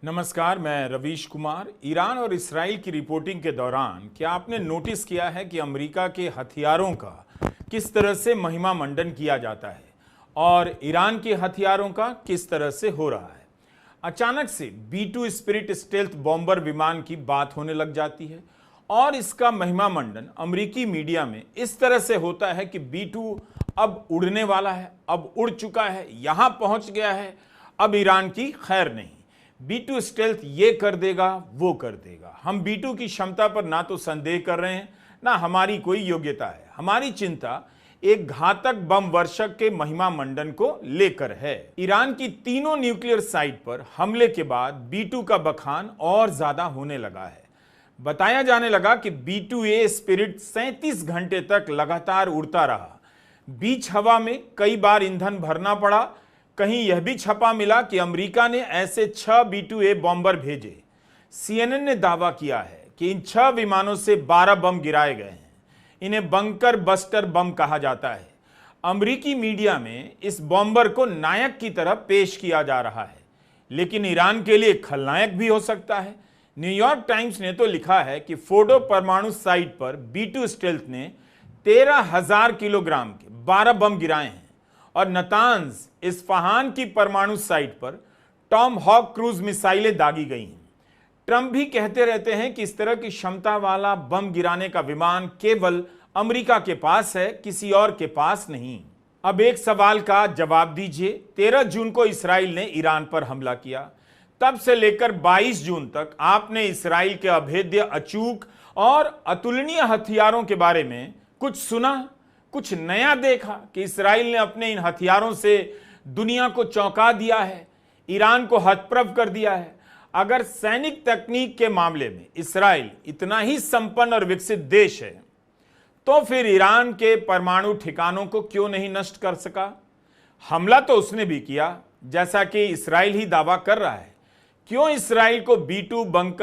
नमस्कार, मैं रवीश कुमार। ईरान और इसराइल की रिपोर्टिंग के दौरान क्या आपने नोटिस किया है कि अमेरिका के हथियारों का किस तरह से महिमा मंडन किया जाता है और ईरान के हथियारों का किस तरह से हो रहा है। अचानक से B-2 स्पिरिट स्टेल्थ बॉम्बर विमान की बात होने लग जाती है और इसका महिमा मंडन अमेरिकी मीडिया में इस तरह से होता है कि B-2 अब उड़ने वाला है, अब उड़ चुका है, यहां पहुंच गया है, अब ईरान की खैर नहीं। B-2 स्टेल्थ ये कर देगा, वो कर देगा। हम B-2 की क्षमता पर ना तो संदेह कर रहे हैं, ना हमारी कोई योग्यता है। हमारी चिंता एक घातक बम वर्षक के महिमा मंडन को लेकर है। ईरान की तीनों न्यूक्लियर साइट पर हमले के बाद B-2 का बखान और ज्यादा होने लगा है। बताया जाने लगा कि B-2A स्पिरिट 37 घंटे तक लगातार उड़ता रहा। बीच हवा में कई बार ईंधन भरना पड़ा। कहीं यह भी छपा मिला कि अमेरिका ने ऐसे 6 B-2A बॉम्बर भेजे। CNN ने दावा किया है कि इन 6 विमानों से 12 बम गिराए गए हैं। इन्हें बंकर बस्टर बम कहा जाता है। अमेरिकी मीडिया में इस बॉम्बर को नायक की तरह पेश किया जा रहा है, लेकिन ईरान के लिए खलनायक भी हो सकता है। न्यूयॉर्क टाइम्स ने तो लिखा है कि फोर्डो परमाणु साइट पर B-2 स्टेल्थ ने 13,000 किलोग्राम के 12 बम गिराए हैं और नतांज इस्फहान की परमाणु साइट पर टॉम हॉक क्रूज मिसाइलें दागी गई हैं। ट्रंप भी कहते रहते हैं कि इस तरह की क्षमता वाला बम गिराने का विमान केवल अमेरिका के पास है, किसी और के पास नहीं। अब एक सवाल का जवाब दीजिए। 13 जून को इसराइल ने ईरान पर हमला किया। तब से लेकर 22 जून तक आपने इसराइल के अभेद्य, अचूक और अतुलनीय हथियारों के बारे में कुछ सुना, कुछ नया देखा कि इसराइल ने अपने इन हथियारों से दुनिया को चौंका दिया है, ईरान को हतप्रभ कर दिया है। अगर सैनिक तकनीक के मामले में इसराइल इतना ही संपन्न और विकसित देश है, तो फिर ईरान के परमाणु ठिकानों को क्यों नहीं नष्ट कर सका? हमला तो उसने भी किया, जैसा कि इसराइल ही दावा कर रहा है। क्यों इसराइल को B-2 बंकर